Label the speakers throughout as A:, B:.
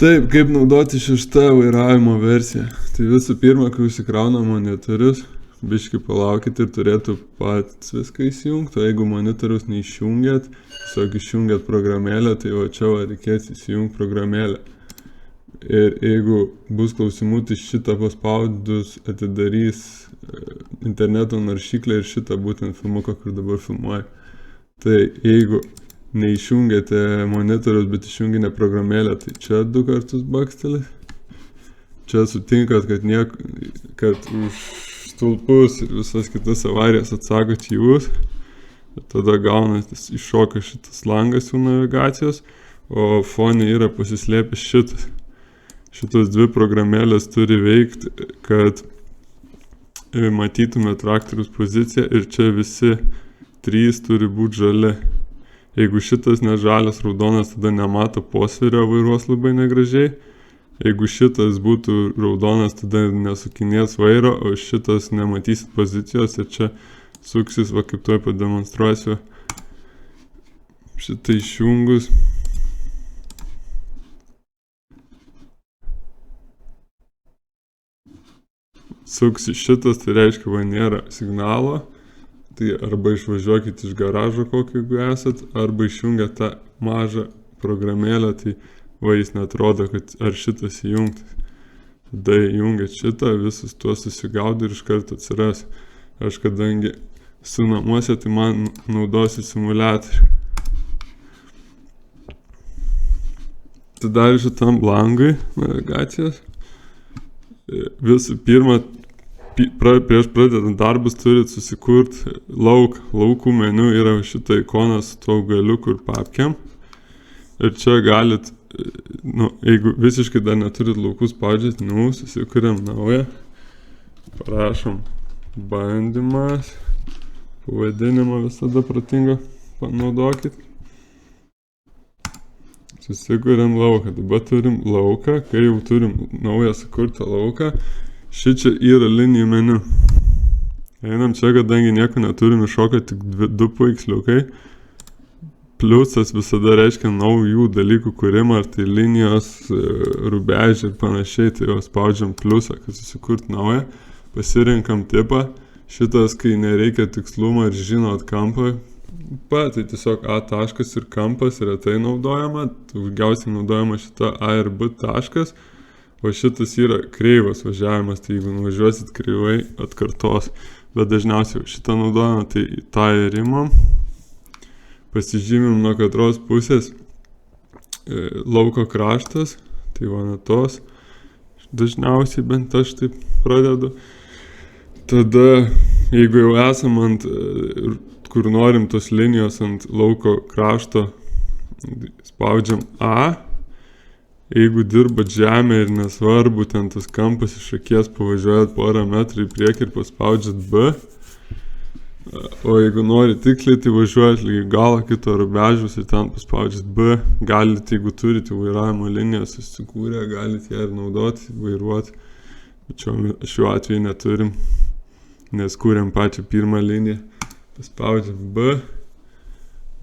A: Taip, kaip naudoti šeštą vairavimo versiją. Tai visų pirma, kai užsikrauna monitorius, biškį palaukit ir turėtų pats viską įsijungti, o jeigu monitorius neišjungėt, tiesiog išjungėt programėlę, tai va čia reikės įsijungti programėlę. Ir jeigu bus klausimų, tai šitą paspaudus atidarys interneto naršyklę ir šitą būtent filmuką, kur dabar filmuoju. Tai jeigu neišjungėte monitorius, bet išjunginę programėlę, tai čia 2 kartus bakstelis. Čia sutinkat, kad už stulpus ir visas kitas avarijas atsakot jūs. Ir tada gaunatės iššoka šitas langas jų navigacijos, o fone yra pasislėpęs šitas. Šitos 2 programėlės turi veikti, kad matytume traktoriaus poziciją ir čia visi 3 turi būti žali. Jeigu šitas nežalias raudonas, tada nemato posvirio, vairuos labai negražiai. Jeigu šitas būtų raudonas, tada nesukinės vairo, o šitas nematysit pozicijos ir čia suksis, va kaip tuoj pademonstruosiu. Šitą išjungus. Suksi šitas, tai reiškia, va nėra signalo. Tai arba išvažiuokit iš garažo kokį, jeigu esat, arba išjungiat tą mažą programėlę, tai va jis netrodo, kad ar šitas įjungtas. Tada įjungiat šitą, visus tuos susigaudo ir iš karto atsiras. Aš kadangi su namuose, tai man naudosiu simuliatorių. Tada šitam langui navigacijos. Visų pirma, prieš pradedant darbus turit susikurti lauką. Laukų meniu yra šita ikona su tuo augaliuku ir papkėm. Ir čia galit, jeigu visiškai dar neturit laukų spaudžiat, susikuriam naują. Parašom bandymas. Pavadinimą visada protingą panaudokit. Susikuriam lauką. Dabar turim lauką, kai jau turim naują sukurtą lauką. Šičia yra linijų meniu. Einam čia, kadangi nieko neturim, iššoka tik 2 paveiksliukai. Pliusas visada reiškia naujų dalykų kūrimą, ar tai linijos, rubežiai ir panašiai, tai jau spaudžiam pliusą, kad susikurt naują. Pasirinkam tipą. Šitas, kai nereikia tikslumo ir žinot kampą, tai tiesiog A taškas ir kampas retai naudojama. Daugiausiai naudojama šita A ir B taškas. O šitas yra kreivas važiavimas, tai jeigu nuvažiuosit kreivai, atkartos. Bet dažniausiai šitą naudojame, tai tą ir imam. Pasižymim nuo katros pusės lauko kraštas, tai va nuo tos. Dažniausiai bent aš taip pradedu. Tada, jeigu jau esam ant, kur norim tos linijos ant lauko krašto, spaudžiam A. Jeigu dirbat žemę ir nesvarbu, ten tas kampas iš akies pavažiuojat porą metrų į priekį ir paspaudžiat B. O jeigu nori tiksliai, tai važiuojat lygi galo kito rubežiaus ir ten paspaudžiat B. Galit, jeigu turite vairavimo liniją susikūrę, galit ją ir naudoti, vairuoti. Bet šiuo atveju neturim, nes kūrėm pačią pirmą liniją. Paspaudžiam B.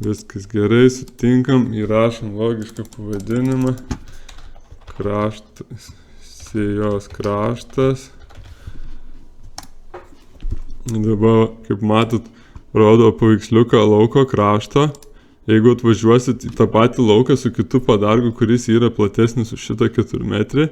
A: Viskas gerai, sutinkam, įrašom logišką pavadinimą. Kraštas, sėjos kraštas. Dabar, kaip matot, rodo paveiksliuką lauko krašto. Jeigu atvažiuosit į tą patį lauką su kitu padargu, kuris yra platesnis už šitą 4 metrį,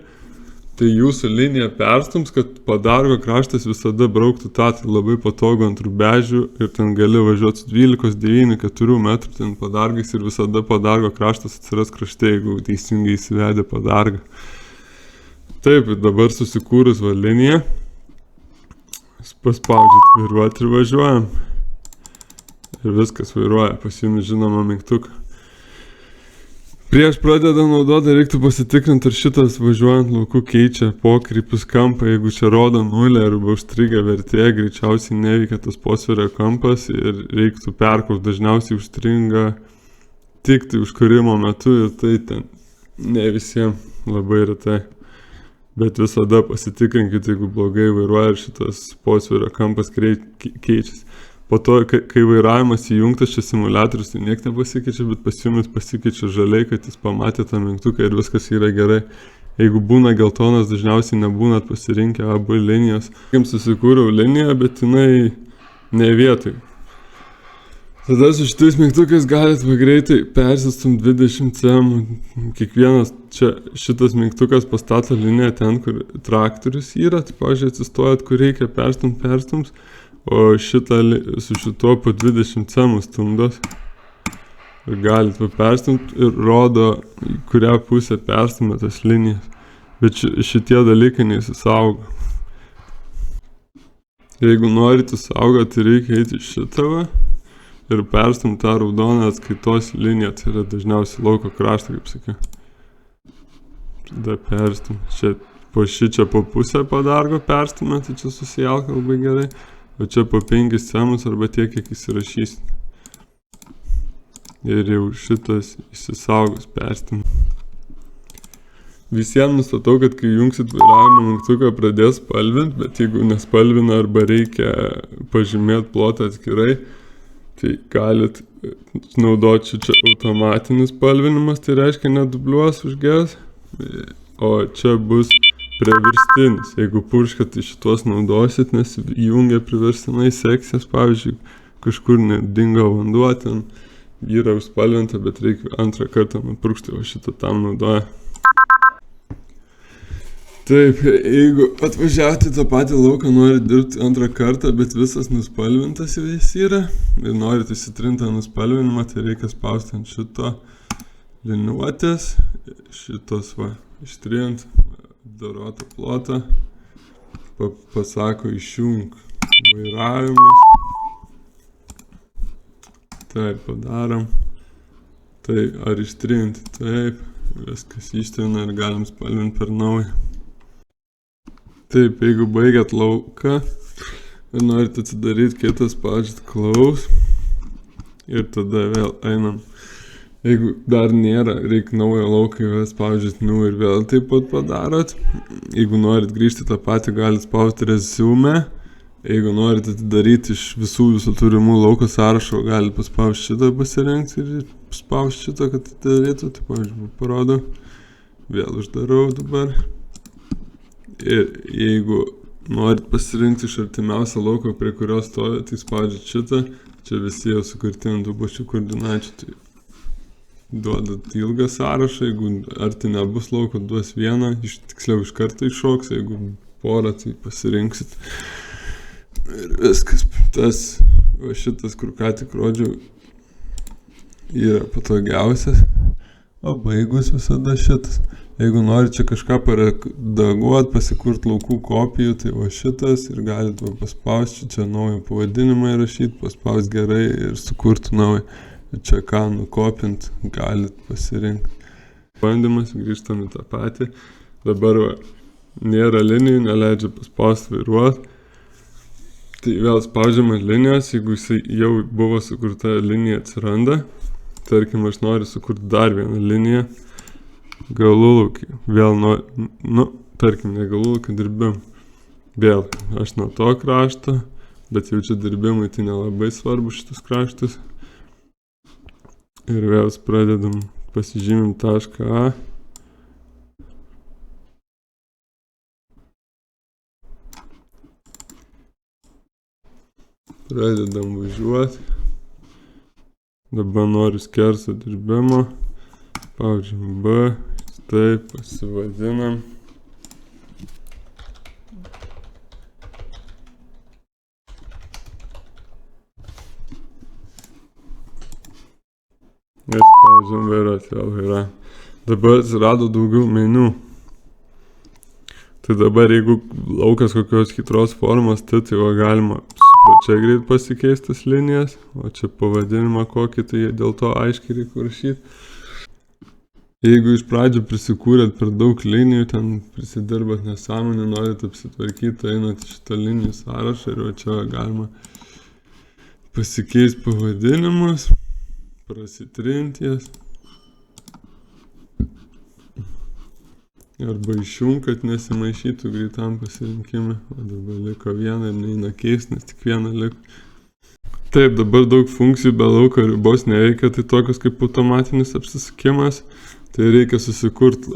A: tai jūsų linija perstums, kad padargo kraštas visada brauktų tą, tai labai patogu ant rubežių ir ten gali važiuoti su 12, 9, 4 metrų ten padargais ir visada padargo kraštas atsiras krašte, jeigu teisingai įsivedė padargą. Taip, dabar susikūrus va liniją, paspaudžiat vairuoti ir važiuojam. Ir viskas vairuoja, pasiimi žinoma mygtuką. Prieš pradedant naudoti reiktų pasitikrinti, ar šitas važiuojant lauku keičia pokrypius kampą. Jeigu čia rodo 0 arba užstrigę vertė, greičiausiai neveikia tas posvirio kampas ir reiktų perkurt. Dažniausiai užstringa tik tai užkūrimo metu ir tai ten ne visiems labai retai. Bet visada pasitikrinkite, jeigu blogai vairuoja ir šitas posvirio kampas keičiasi. Po to, kai vairavimas įjungtas, čia simuliatorius, tai nieks nepasikeičia, bet pas jumis pasikeičia žaliai, kad jis pamatė tą mygtuką ir viskas yra gerai. Jeigu būna geltonas, dažniausiai nebūnat pasirinkę abu linijos. Jums susikūriau liniją, bet jinai ne vietoj. Tada su šitais mygtukais galit greitai persistum 20 cm. Kiekvienas čia šitas mygtukas pastato liniją ten, kur traktorius yra. Tai, pavyzdžiui, atsistojat, kur reikia perstums, o su šituo po 20 cm stumdos. Ir galit perstumti ir rodo, kurią pusę perstumė tas linijas. Bet šitie dalykai neįsisaugo. Jeigu norite saugoti, reikia eiti šitą ir perstumti tą raudoną atskaitos liniją. Tai yra dažniausiai lauko kraštą, kaip sakiau. Tada perstumti. Čia po pusę padargo perstumė, tai čia susijalka labai gerai. O čia po 5 cm arba tiek, kiek įsirašysite. Ir jau šitas įsisaugos perstumą. Visiems nustatau, kad kai jungsit vairavimo mygtuką pradės spalvinti, bet jeigu nespalvina arba reikia pažymėti plotą atskirai, tai galit naudoti čia automatinis spalvinimas, tai reiškia nedubliuos užges, o čia bus priverstinis. Jeigu purškat, tai šitos naudosit, nes įjungia priverstinai sekcijas, pavyzdžiui, kažkur dingo vanduo, ten yra užspalvinta, bet reikia antrą kartą nupurkšti, o šitą tam naudoja. Taip, jeigu atvažiavote tą patį lauką, norite dirbti antrą kartą, bet visas nuspalvintas jis yra ir norite įsitrintą nuspalvinimą, tai reikia spausti ant šito liniuotės, šitos ištrint, apdorotą plotą, pasako išjung vairavimas. Taip, padarom. Taip, ar ištrinti? Taip, viskas ištrina ir galim spalvinti per naują. Taip, jeigu baigiat lauką ir norite atsidaryti kitą, spaudžiat close ir tada vėl einam. Jeigu dar nėra, reikia naujo lauką, spaudžiat new ir vėl taip pat padarot. Jeigu norit grįžti tą patį, galite spausti resume. Jeigu norite atidaryti iš visų turimų lauko sąrašo, galite paspausti šitą pasirinkti ir paspausti šitą, kad atidarytų. Tai, pavyzdžiui, parodau. Vėl uždarau dabar. Ir jeigu norit pasirinkti iš artimiausią lauką, prie kurio stovi, tai spaudžiat šitą. Čia visi jau sukurti ant tų pačių koordinačių. Tai duodat ilgą sąrašą. Jeigu arti nebus lauko, duos vieną. Tiksliau iš karto iššoks. Jeigu porą, tai pasirinksit. Ir viskas, šitas, kur ką tik rodžiau, yra patogiausias, o baigus visada šitas. Jeigu nori čia kažką paredaguoti, pasikurti laukų kopijų, tai šitas ir galite paspausti, čia naują pavadinimą įrašyti, paspausti gerai ir sukurti naują. Ir čia ką nukopinti, galite pasirinkti. Bandymas, grįžtam į tą patį. Dabar nėra linijų, neleidžia paspausti vairuoti. Tai vėl spaudžiam ant linijos, jeigu jisai jau buvo sukurta linija atsiranda, tarkim, aš noriu sukurti dar vieną liniją, galulaukį, vėl tarkim, ne galulaukį, dirbim. Vėl, aš nuo to krašto, bet jau čia dirbimai, tai nelabai svarbu šitus kraštus. Ir vėl pradedam, pasižymim tašką A. Pradedam važiuoti. Dabar noriu skerso dirbimo. Spaudžiam B. Taip, pasivadinam. Ir spaudžiam vairuoti, vėl vairuojam. Dabar atsirado daugiau meniu. Tai dabar, jeigu laukas kokios kitros formos, tai galima čia greit pasikeistas linijas, o čia pavadinimą kokį, tai dėl to aiškiai reikia rašyti. Jeigu iš pradžių prisikūrėt per daug linijų, ten prisidirbat nesąmonę, norit apsitvarkyti, tai einat į šitą linijų sąrašą ir čia galima pasikeisti pavadinimus, prasitrinti jas. Arba išjung, kad nesimaišytų greitam pasirinkimui. O dabar liko viena ir neina keist, nes tik viena liko. Taip, dabar daug funkcijų be lauko ribos nereikia, tai tokios kaip automatinis apsisukimas, tai reikia susikurti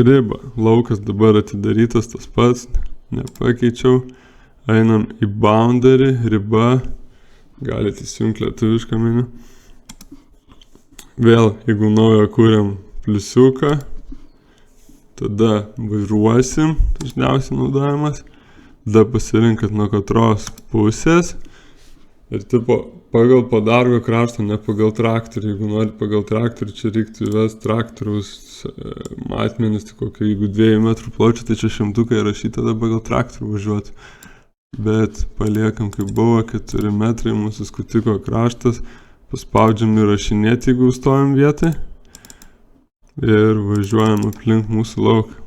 A: ribą. Laukas dabar atidarytas tas pats, nepakeičiau. Einam į boundary, riba, galite įsijungti lietuvišką meniu. Vėl, jeigu naujo kūriam pliusiuką, tada vairuosim, dažniausiai naudojamas, tada pasirinkat nuo katros pusės ir tipo pagal padargo kraštą, ne pagal traktorių. Jeigu nori pagal traktorių, čia reiktų įvesti traktoriaus matmenis, tai kokio, jeigu 2 metrų pločio, tai čia 100 įrašyti, tada pagal traktorių važiuoti. Bet paliekam kaip buvo, 4 metrai mūsų skutiko kraštas, paspaudžiam įrašinėti, jeigu stovim vietoj ir važiuojam aplink mūsų lauką.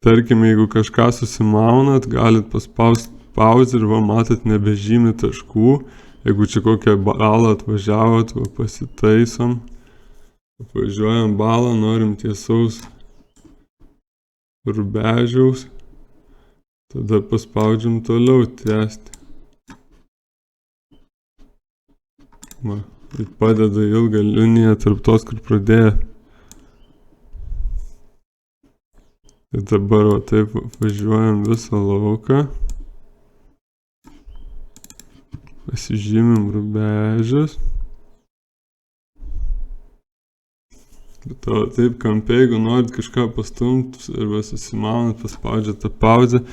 A: Tarkim, jeigu kažką susimaunat, galit paspausti pauzę ir va matot nebežymi taškų. Jeigu čia kokią balą atvažiavot, va pasitaisom, važiuojam balą, norim tiesaus rubežiaus, tada paspaudžiam toliau tęsti. Va, ir padeda ilgą liniją tarp tos, kur pradėjo. Ir dabar va taip važiuojam visą lauką. Pasižymim rubežius. Bet to taip kampe, jeigu norit kažką pastumti arba susimaunat, paspaudžiat tą pauzę,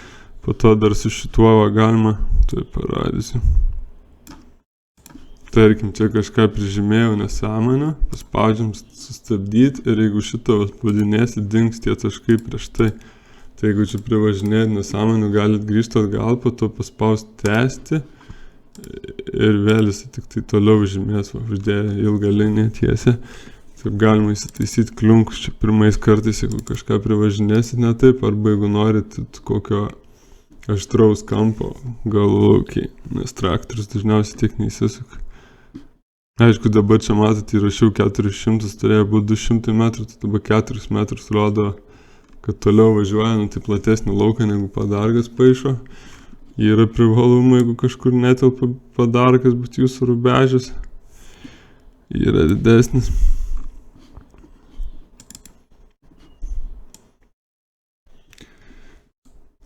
A: po to dar su šituo va galima, tai parodysiu. Tarkim, čia kažką prižymėjau nesąmonę, paspaudžiam sustabdyti ir jeigu šitą spaudinėsi, dings tie taškai prieš tai. Tai jeigu čia privažinėti nesąmonę, galit grįžti atgal, po to paspausti tęsti ir vėl jis tik tai toliau žymės, uždėjo ilgą liniją tiesią. Taip galima įsitaisyti kliunkus čia pirmais kartais, jeigu kažką privažinėsit ne taip, arba jeigu norit kokio aštraus kampo galvaukiai, nes traktorius dažniausiai tiek neįsisuka. Aišku, dabar čia matot, įrašiau 400, turėjo būti 200 metrų, tai dabar 4 metrus rodo, kad toliau važiuoja, tai platesnį lauką negu padargas paišo. Yra privalumų, jeigu kažkur netelpa padargas, bet jūsų rubežius yra didesnis.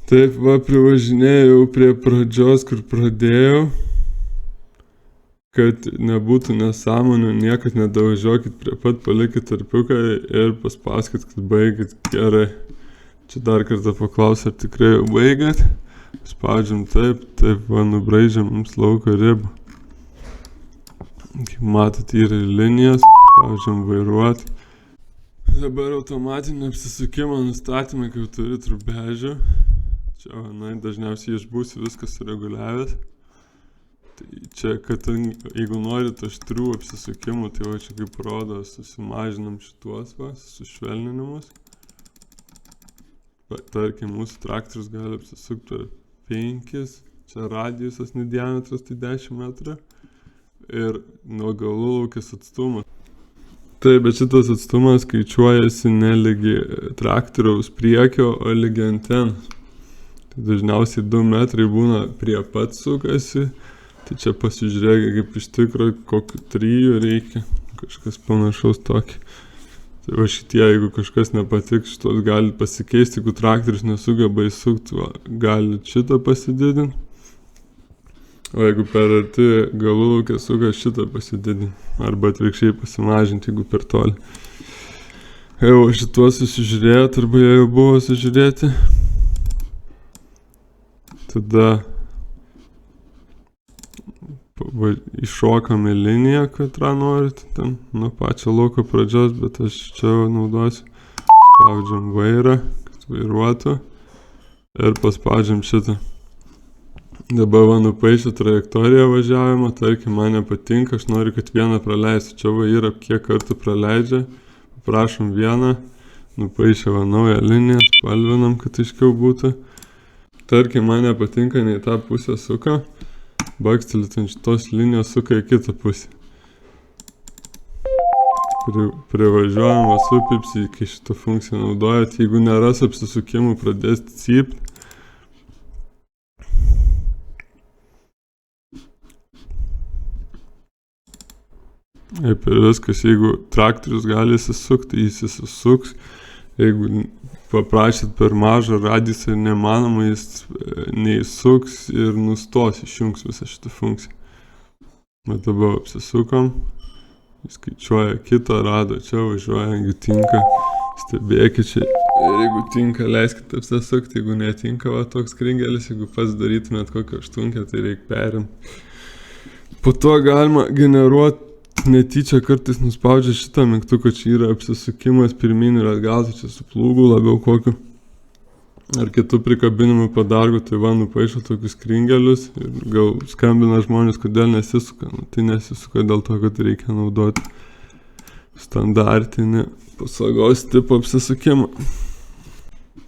A: Taip, va, privažinėjau prie pradžios, kur pradėjau. Kad nebūtų nesąmonių, niekad nedavažiuokit prie pat, palikit tarpiuką ir paspauskit, kad baigit gerai. Čia dar kartą paklausiu, ar tikrai jau baigėt. Spaudžiam taip, va, nubraižiam mums lauko ribą. Kaip matot, yra linijos, spaudžiam vairuoti. Dabar automatinio apsisukimo nustatymai, kai turit rubežių. Čia, dažniausiai išbūsiu viskas sureguliavęs. Čia, kad jeigu norit aštrių apsisukimų, tai va čia kaip rodo, susimažinam šituos va, sušvelninimus. Tarkim, mūsų traktorius gali apsisukti per 5, čia radijusas diametras, tai 10 metrų. Ir nuo galulaukės atstumas. Taip, bet šitas atstumas skaičiuojasi ne lygi traktoriaus priekio, o lygi antenos. Tai dažniausiai 2 metrai būna prie pat sukasi. Tai čia pasižiūrėk, kaip iš tikrųjų, kokiu 3 reikia, kažkas panašaus tokį. Tai va šitie, jeigu kažkas nepatiks, šitos gali pasikeisti, jeigu traktorius nesugeba įsukti, gali šitą pasididinti. O jeigu per arti galulaukė suka, šitą pasididinti. Arba atvirkščiai pasimažinti, jeigu per toli. Jau šituos susižiūrėt, arba jie jau buvo sužiūrėti. Tada iššokame liniją, katrą norit, ten nuo pačio lauko pradžios, bet aš čia naudosiu. Spaudžiam vairą, kad vairuotų ir paspaudžiam šitą. Dabar va nupaišė trajektoriją važiavimo, tarkim, man nepatinka, aš noriu, kad vieną praleisiu. Čia va yra, kiek kartų praleidžia, paprašom vieną, nupaišė va naują liniją, spalvinam, kad aiškiau būtų. Tarkim, man nepatinka, nei tą pusę suka. Bakstelit ant šitos linijos suka į kitą pusę. Privažiuojam va supipsi, kai šitą funkciją naudojat. Jeigu neras apsisukimų, pradės cypt. Kaip ir viskas, jeigu traktorius gali įsisukti, jis įsisuks. Jeigu paprašyt per mažą radiusą ir nemanoma, jis neįsuks ir nustos, išjungs visą šitą funkciją. Bet dabar apsisukom, skaičiuoja kitą, rado čia, važiuoja, jeigu tinka, stebėkit čia. Ir jeigu tinka, leiskit apsisukti, jeigu netinka, va toks kringelis, jeigu pats darytumėt kokią aštunkę, tai reikia perimti. Po to galima generuoti. Netyčia kartais nuspaudžia šitą mygtuką, čia yra apsisukimas pirmin ir atgal, tai čia su plūgu labiau kokiu. Ar kitų prikabinimų padargų, tai va nupaišo tokius kringelius ir gal skambina žmonės, kodėl nesisuka. Nu, tai nesisuka dėl to, kad reikia naudoti standartinį pasagos tipo apsisukimą.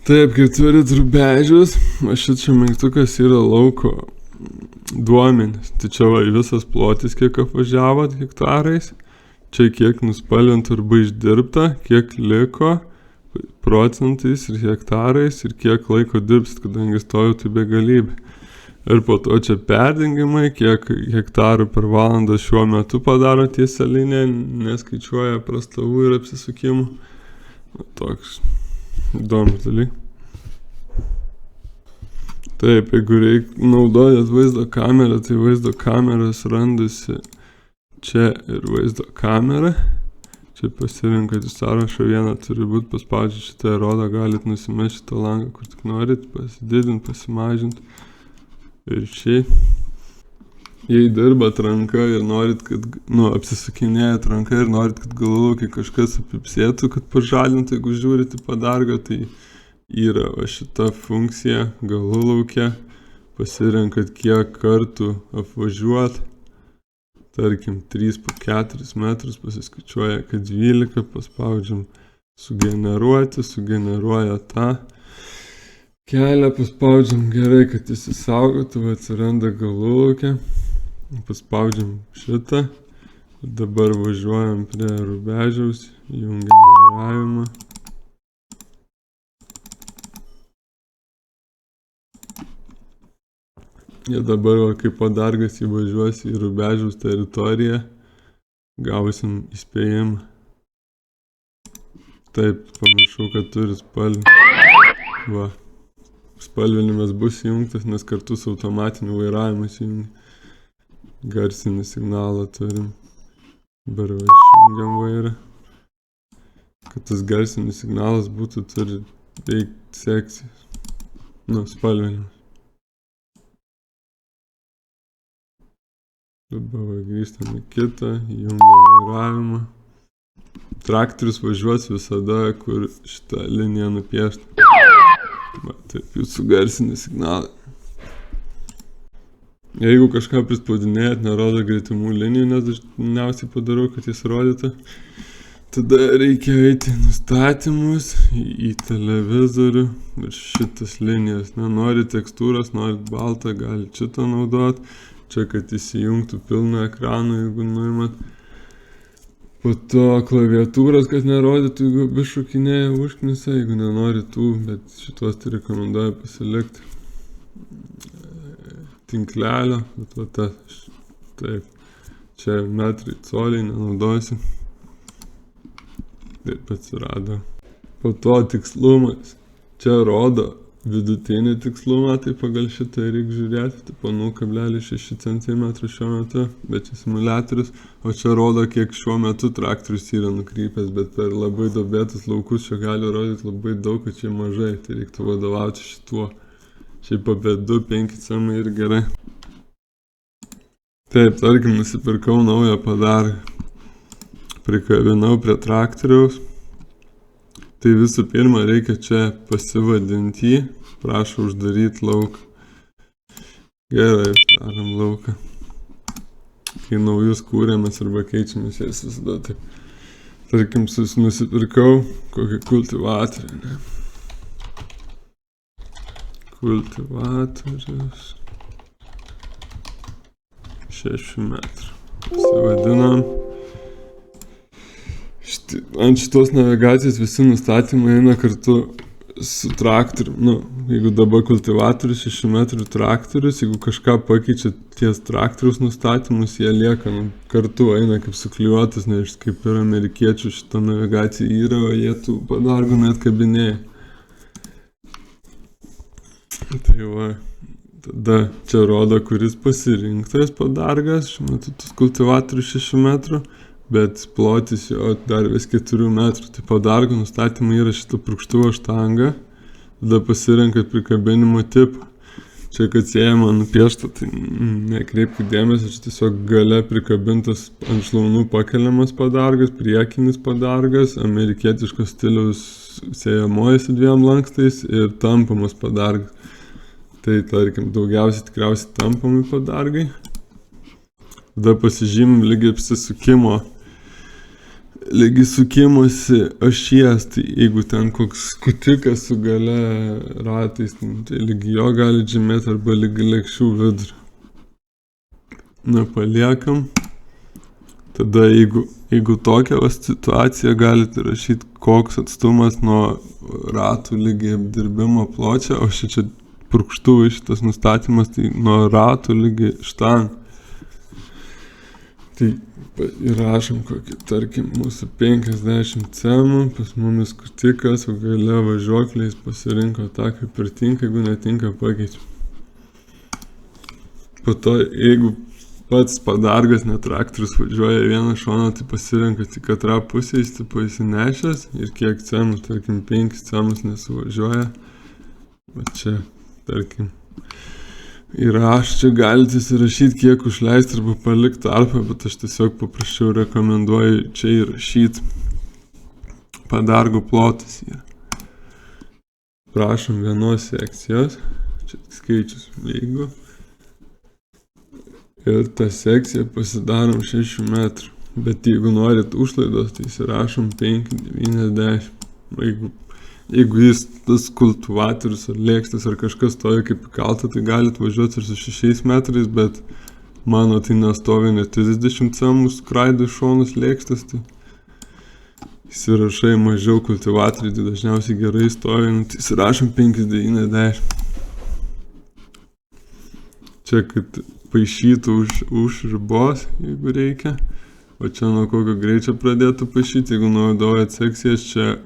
A: Taip, kai turit rubežius, šit čia mygtukas yra lauko duomenys. Tai čia va visas plotis, kiek apvažiavot hektarais, čia kiek nuspalvinta arba išdirbta, kiek liko procentais ir hektarais ir kiek laiko dirbsit, kadangi stoju tai begalybė. Ir po to čia perdengimai, kiek hektarų per valandą šiuo metu padaro tiesią liniją, neskaičiuoja prastovų ir apsisukimų. Toks įdomus dalykas. Taip, jeigu naudojat vaizdo kamerą, tai vaizdo kameras randasi čia ir vaizdo kamera. Čia pasirinkat į sąrašą vieną, turi būti paspaudžiant šitą rodą, galit nusimesti šitą langą, kur tik norit, pasididinti, pasimažinti. Ir šiaip, jei dirbat ranka ir norit, kad, apsisukinėjat ranka ir norit, kad galvulaukiai kažkas apipsėtų, kad pažalintų, jeigu žiūrit į padargą, tai yra va šita funkcija galvulaukė, pasirenkat kiek kartų apvažiuot, tarkim 3 po 4 metrus, pasiskaičiuoja, kad 12, paspaudžiam sugeneruoti, sugeneruoja tą kelią, paspaudžiam gerai, kad įsisaugotų, atsiranda galvulaukė, paspaudžiam šitą, dabar važiuojam prie rubežiaus, jungiam vairavimą. Ir dabar, kai padargas įvažiuos į rubežiaus teritoriją, gausim įspėjimą. Taip, pamiršau, kad turi spalvinį. Va, spalvinimas bus įjungtas, nes kartu su automatiniu vairavimu įjungia. Garsinį signalą turim. Dabar va, išjungiam vairą. Kad tas garsinis signalas būtų, turi veikti sekcijas. Spalvinimas. Dabar grįžtam į kitą, jungiam vairavimą. Traktorius važiuos visada, kur šitą liniją nupiešta. Taip, jūsų garsinį signalą. Jeigu kažką prispaudinėjat, nerodo greitimų linijų, nes dažniausiai padarau, kad jis rodytų, tada reikia eiti į nustatymus, į televizorių ir šitas linijas. Norit tekstūros, norit baltą, galit šitą naudot. Čia, kad įsijungtų pilną ekraną, jeigu nuimat. Po to klaviatūros, kad nerodytų, jeigu bišukinėja užknisa, jeigu nenori tų, bet šitos tai rekomenduoju pasilikti. Tinklelio, bet va tas, taip, čia metrai, coliai nenaudosiu. Taip atsirado. Po to tikslumas. Čia rodo vidutinį tikslumą, tai pagal šitą reikia žiūrėti, tipo 0,6 cm šiuo metu, bet čia simuliatorius, o čia rodo, kiek šiuo metu traktorius yra nukrypęs, bet per labai duobėtus laukus čia gali rodyti labai daug, kad čia mažai, tai reiktų vadovauti šituo. Šiaip apie 2-5 cm ir gerai. Taip, tarkim, nusipirkau naują padargą. Prikabinau prie traktoriaus. Tai visų pirma reikia čia pasivadinti jį, prašau uždaryti lauką. Gerai, uždarom lauką. Kai naujus kūrėmės arba keičiamės, jas visada taip. Tarkim, nusipirkau kokį kultivatorių, ne? Kultivatorius 6 metrų. Pasivadinam. Ant šitos navigacijos visi nustatymai eina kartu su traktorium, nu, jeigu dabar kultivatorius 6 metrų traktorius, jeigu kažką pakeičia ties traktorius nustatymus, jie lieka kartu, eina kaip suklijuotas, nes kaip ir amerikiečių šitą navigaciją yra, o jie tų padargų net kabinėja. Tai va, tada čia rodo, kuris pasirinktas padargas, šiuo metu tas kultivatorius 6 metrų, bet plotis jo dar vis 4 metrų. Tai padargo nustatymai yra šitą purkštuvo štangą, tada pasirenkat prikabinimo tipą. Čia, kad siejama nupiešta, tai nekreipkit dėmesio, čia tiesiog gale prikabintas ant šlaunų pakeliamas padargas, priekinis padargas, amerikietiškos stiliaus siejamoji su 2 lankstais ir tampamas padargas. Tai, tarkim, daugiausiai tikriausiai tampami padargai. Tada pasižymim lygiai sukimosi ašies, tai jeigu ten koks skutikas su gale ratais, tai lygi jo gali žymėti arba lygi lėkščių vidurio. Na, paliekam. Tada jeigu tokia situacija, galite rašyti, koks atstumas nuo ratų lygi apdirbimo pločio, o čia purkštuvai šitas nustatymas, tai nuo ratų lygi štangų. Tai įrašom kokį, tarkim, mūsų 50 cemų, pas mumis skutikas, o gale važiuokliais pasirinko tą, kaip ir tinka, jeigu netinka pakeičiam. Po to, jeigu pats padargas, ne traktorius važiuoja vieną šoną, tai pasirenka tik katrą pusę, jis tipo įsinešęs ir kiek cemus, tarkim, 5 cemus nesuvažiuoja. Va čia, tarkim, čia galite įsirašyti, kiek užleisti arba palikti tarpą, bet aš tiesiog paprasčiau rekomenduoju čia įrašyti padargo plotas yra. Prašom vienos sekcijos, čia skaičius jeigu. Ir tą sekciją pasidarom 6 metrų. Bet jeigu norit užlaidos, tai įsirašom 5,90. Jeigu jis tas kultivatorius ar lėkštas ar kažkas stovi kaip įkalta, tai galit važiuoti ir su 6 metrais, bet mano tai nestovi net 30 cemų skraido iš šonus lėkštas, tai įsirašai mažiau kultivatoriai, tai dažniausiai gerai stovi, tai įsirašom 5,90. Čia, kad paišytų už ribos, jeigu reikia, o čia nuo kokio greičio pradėtų paišyti, jeigu naudojat sekcijas, čia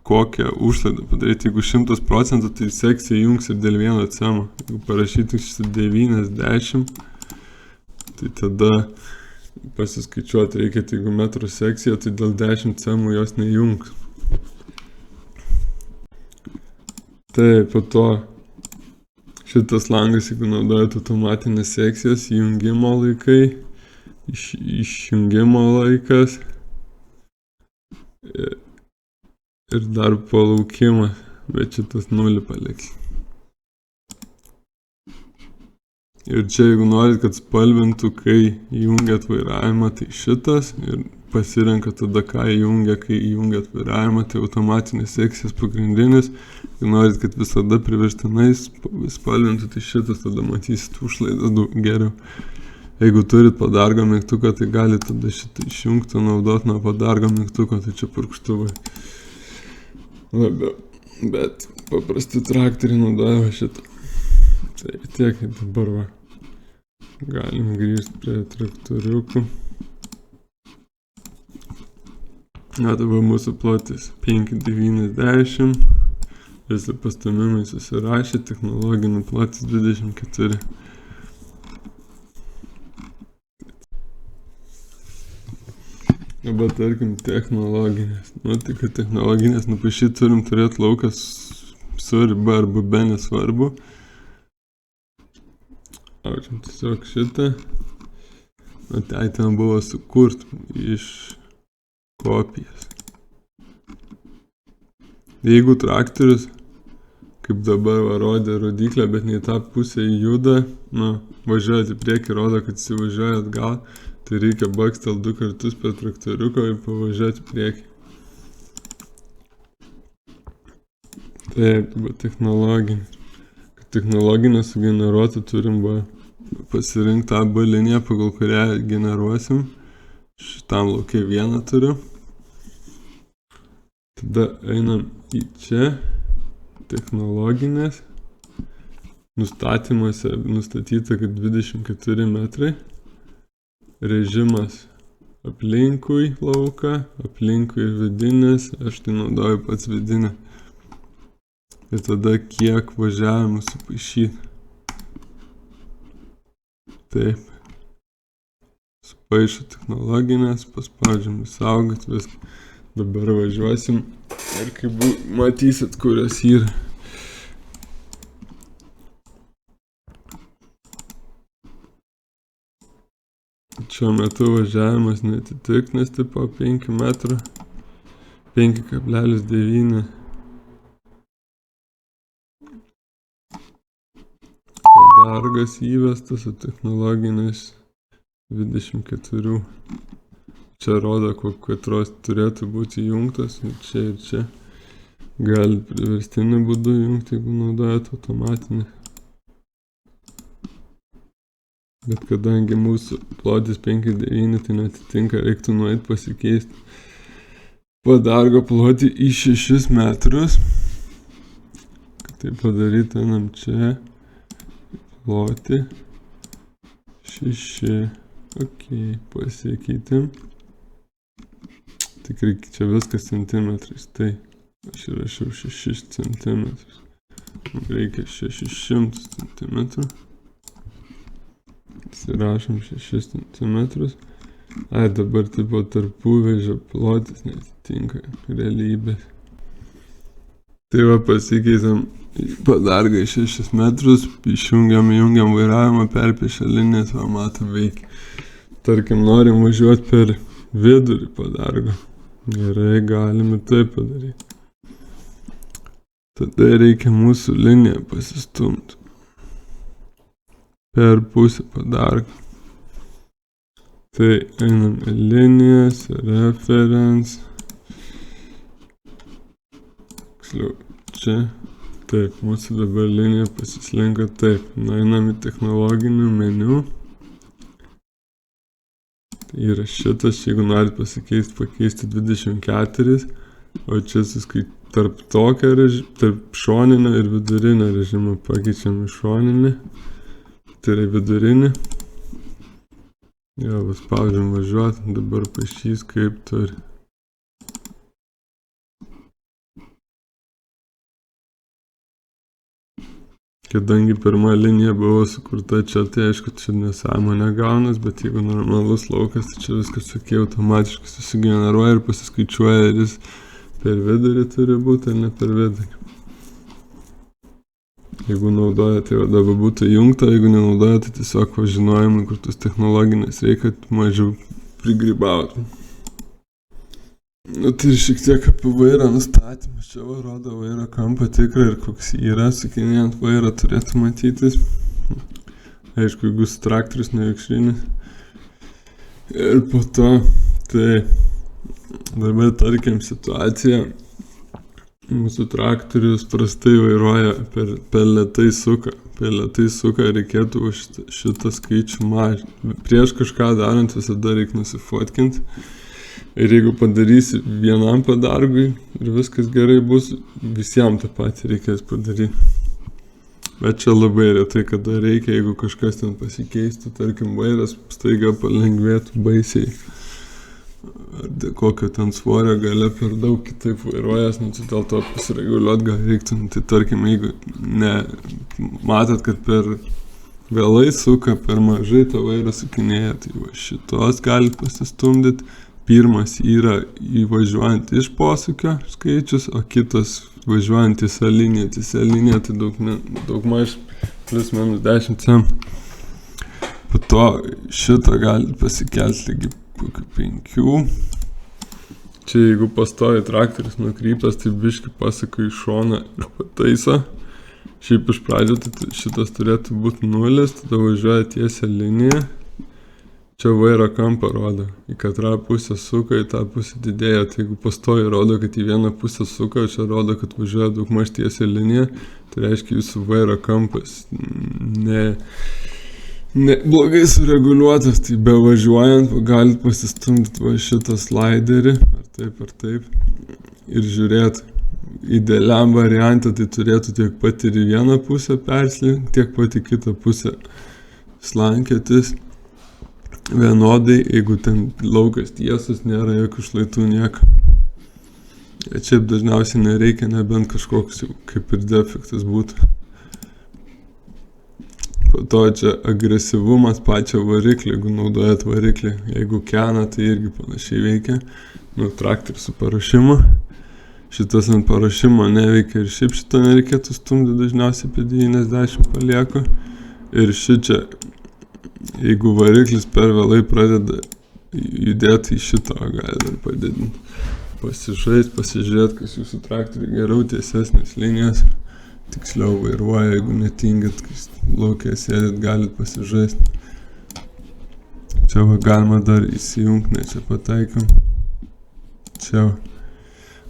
A: kokią užlaidą padaryti. Jeigu 100%, tai sekcija jungs ir dėl 1 cemo. Jeigu parašyti 90, tai tada pasiskaičiuoti reikia, jeigu metro sekcija, tai dėl 10 cemų jos nejungs. Tai po to šitas langas, jeigu naudojat automatinės sekcijas, jungimo laikai, išjungimo laikas ir dar palaukimas, bet šitas 0 paliks. Ir čia, jeigu norit, kad spalvintų, kai įjungiat vairavimą, tai šitas ir pasirenka tada, ką įjungia, kai įjungiat vairavimą, tai automatinės sekcijas pagrindinis. Jeigu norit, kad visada priverstinai spalvintų, tai šitas tada matysit užlaidas daug geriau. Jeigu turit padargo mygtuką, tai galite tada šitą išjungti, naudoti nuo padargo mygtuko, tai čia purkštuvai. Labiau, bet paprasti traktoriai naudoja šitą. Tai tiek dabar va. Galim grįžti prie traktoriukų. Na, dabar mūsų plotis 5,90. Visi pastumimai susirašė, technologinį plotis 24. Dabar tarkim technologinės. Nu, tai kad technologinės nupaišyti turim turėti laukas su riba arba be nesvarbu. Aučiam tiesiog šitą. Nu, tai ten buvo sukurt iš kopijas. Jeigu traktorius, kaip dabar rodė rodiklę, bet ne į tą pusę juda, nu, važiuojat į priekį, rodo, kad įsivažiuoja atgal, tai reikia bakstelt 2 kartus per traktoriuką ir pavažiuoti į priekį. Taip, dabar technologinis. Kad technologinę sugeneruoti turim pasirinkti tą B liniją, pagal kurią generuosim. Šitam lauke vieną turiu. Tada einam į čia, technologinės. Nustatymuose nustatyta, kad 24 metrai. Režimas aplinkui lauką, aplinkui vidinės, aš tai naudoju pats vidinę. Ir tada kiek važiavimų supaišyti. Taip. Supaišo technologinės, paspaudžiam saugot viską. Dabar važiuosim ir kaip matysit, kurios yra. Šiuo metu važiavimas neatitik, nes tipo 5 metrų, 5,9. Padargas įvestas, o technologinis 24. Čia rodo, kokios turėtų būti įjungtas, ir čia. Gali priverstinį būdu įjungti, jeigu naudojat automatinį. Bet kadangi mūsų plotis 5,9, tai neatitinka, reiktų nueit pasikeisti padargo plotį į 6 metrus. Kad tai padaryti, einam čia, plotį 6. Ok, pasikeitėm. Tik reikia čia viskas centimetrais, tai aš įrašiau 6 centimetrus. Reikia 600 centimetrų. Įsirašom 6 centimetrus. Ai, dabar tipo tarpuvežio plotis netitinka realybės. Tai va, pasikeitėm padargą 6 metrus, išjungiam vairavimą, perpiešę linijas, va, matom veikia. Tarkim, norim važiuoti per vidurį padargo. Gerai, galim ir taip padaryti. Tada reikia mūsų liniją pasistumti per pusę padargo. Tai einam į linijas, reference. Tiksliau, čia. Taip, mūsų dabar linija pasislenka taip. Einam į technologinį meniu. Tai yra šitas, jeigu norit pasikeisti, pakeisti 24, o čia tarp tokio režimo, tarp šoninio ir vidurinio režimo pakeičiam į šoninį. Tai yra vidurinį. Jo, spaudžiam važiuoti, dabar pašys kaip turi. Kadangi pirma linija buvo sukurta čia, tai aišku, čia nesąmonė gaunas, bet jeigu normalus laukas, tai čia viskas tokie automatiškai susigeneruoja ir pasiskaičiuoja, ar jis per vidurį turi būti ar ne per vidurį. Jeigu naudoja, tai dabar būtų jungta, jeigu nenaudoja, tai tiesiog važinojimai, kur tos technologinės reikia mažiau prigrybauti. Nu, tai šiek tiek apie vairo nustatymus. Čia rodo vairo kampą tikrą ir koks yra, sukinėjant vairą turėtų matytis. Aišku, jeigu traktorius nevikšrinis. Ir po to, tai dabar tarkim situaciją. Mūsų traktorius prastai vairuoja, per lėtai suka. Per lėtai suka reikėtų šitą skaičių mažinti. Prieš kažką darant visada reikia nusifotkinti. Ir jeigu padarysi vienam padargui ir viskas gerai bus, visiems tą patį reikės padaryti. Bet čia labai retai, kada reikia, jeigu kažkas ten pasikeistų, tarkim, vairas staiga palengvėtų baisiai. Ar kokio ten svorio gale per daug kitaip vairuojas, nu tai dėl to pasireguliuot gal reiktų. Tai tarkim, jeigu matot, kad per vėlai suka, per mažai tą vairą sukinėja, tai va šitos gali pasistumdyti. Pirmas yra įvažiuojant iš posūkio skaičius, o kitas važiuojant į liniją. Tai linija tai daug maž plus minus 10 cm. Po to šitą gali pasikelti lygi kokių 5. Čia jeigu pastovi traktorius nukryptas, tai biškį pasaka į šoną ir pataiso. Šiaip iš pradžio tai šitas turėtų būti 0, tada važiuoja tiesia linija. Čia vairo kampą rodo, į katrą pusę suka, į tą pusę didėja. Tai jeigu pastovi rodo, kad į vieną pusę suka, o čia rodo, kad važiuoja daug maž tiesia linija, tai reiškia jūsų vairo kampas blogai sureguliuotas, tai be važiuojant galit pasistumdyti va šitą sliderį, ar taip. ir žiūrėt idealiam variantui, tai turėtų tiek pat ir į vieną pusę perslinkti, tiek pat į kitą pusę slankiotis vienodai, jeigu ten laukas tiesas, nėra jokių šlaitų nieko. Čia dažniausiai nereikia, nebent kažkoks jau kaip ir defektas būtų. Po to čia agresyvumas pačio variklį, jeigu naudojat variklį, jeigu kena, tai irgi panašiai veikia. Traktorius su paruošimu. Šitas ant paruošimo neveikia ir šiaip šito nereikėtų stumti, dažniausiai apie 90 palieku. Ir šičia, jeigu variklis per vėlai pradeda judėti į šito, gali dar padidinti. Pasižaist, pasižiūrėt, kas jūsų traktoriui geriau, tiesesnės linijos, tiksliau vairuoja, jeigu netingit, kai laukia sėdit, galit pasižaist. Čia va galima dar įsijungti, ne čia pataikiam. Čia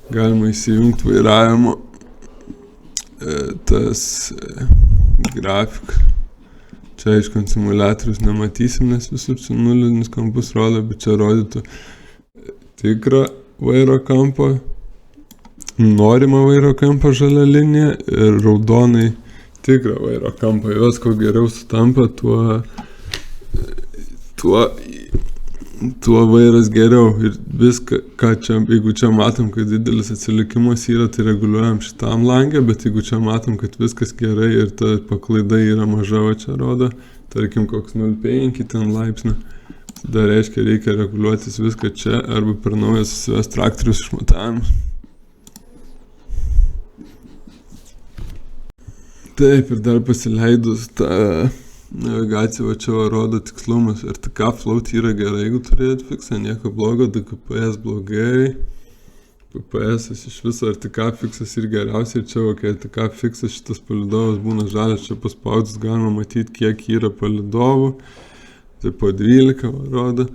A: galima įsijungti vairavimo tas grafikas. Čia aišku ant simuliatorius nematysim, nes visur čia nulinis kampus rodo, bet čia rodytų tikrą vairo kampą, norimą vairo kampą žalia linija ir raudonai tikrą vairo kampą. Jos kuo geriau sutampa, tuo vairas geriau. Ir viską, ką čia, jeigu čia matom, kad didelis atsilikimas yra, tai reguliuojam šitam langę, bet jeigu čia matom, kad viskas gerai ir ta paklaida yra maža, va čia rodo, tarkim koks 0,5 ten laipsnių, tada reiškia, reikia reguliuotis viską čia arba per naują susivest traktorius išmatavimus. Taip, ir dar pasileidus tą navigaciją, va čia rodo tikslumas. RTK float yra gerai, jeigu turėt fiksą, nieko blogo, DKPS blogai. PPS iš viso RTK fiksas ir geriausiai. Ir čia, va, kai RTK fiksas, šitas palidovas būna žalias, čia paspaudus galima matyti, kiek yra palidovų. Tai po 12 rodo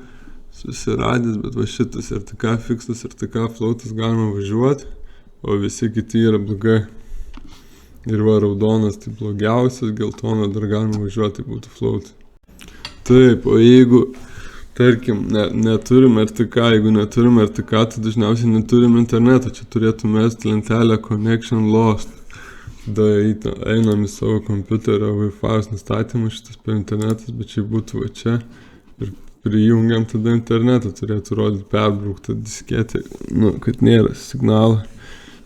A: susiradęs, bet va šitas RTK fiksas, RTK floatas galima važiuoti, o visi kiti yra blogai. Ir va raudonas tai blogiausias, geltoną dar galima važiuoti, tai būtų float. Taip, o jeigu, tarkim, neturim RTK, jeigu neturim RTK, tai dažniausiai neturim interneto, čia turėtų mesti lentelę Connection Lost. Tada einam į savo kompiuterio Wi-Fi nustatymą, šitas per internetas, bet čia būtų va čia ir prijungiam tada internetą, turėtų rodyti perbrauktą disketę, kad nėra signalo.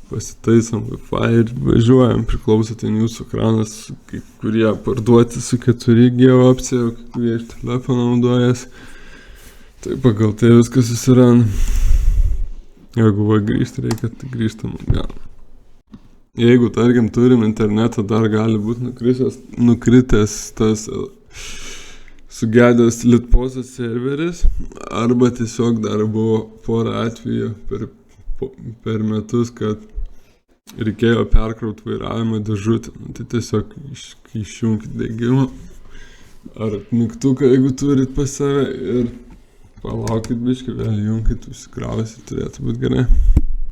A: Pasitaisom Wi-Fi ir važiuojam, priklauso ten jūsų ekranas, kai kurie parduoti su 4G opcija, kai kurie iš telefono naudojas, tai pagal tai viskas susiranda. Jeigu va grįžti reikia, tai grįžtam atgal. Jeigu, tarkim, turim internetą, dar gali būti nukritęs tas sugedęs Litpozas serveris, arba tiesiog dar buvo porą atvejų per metus, kad reikėjo perkrauti vairavimo dėžutę. Tai tiesiog išjungkit degimą ar mygtuką, jeigu turit pas save, ir palaukit biškį, vėl jungkit, užsikrausit, turėtų būti gerai.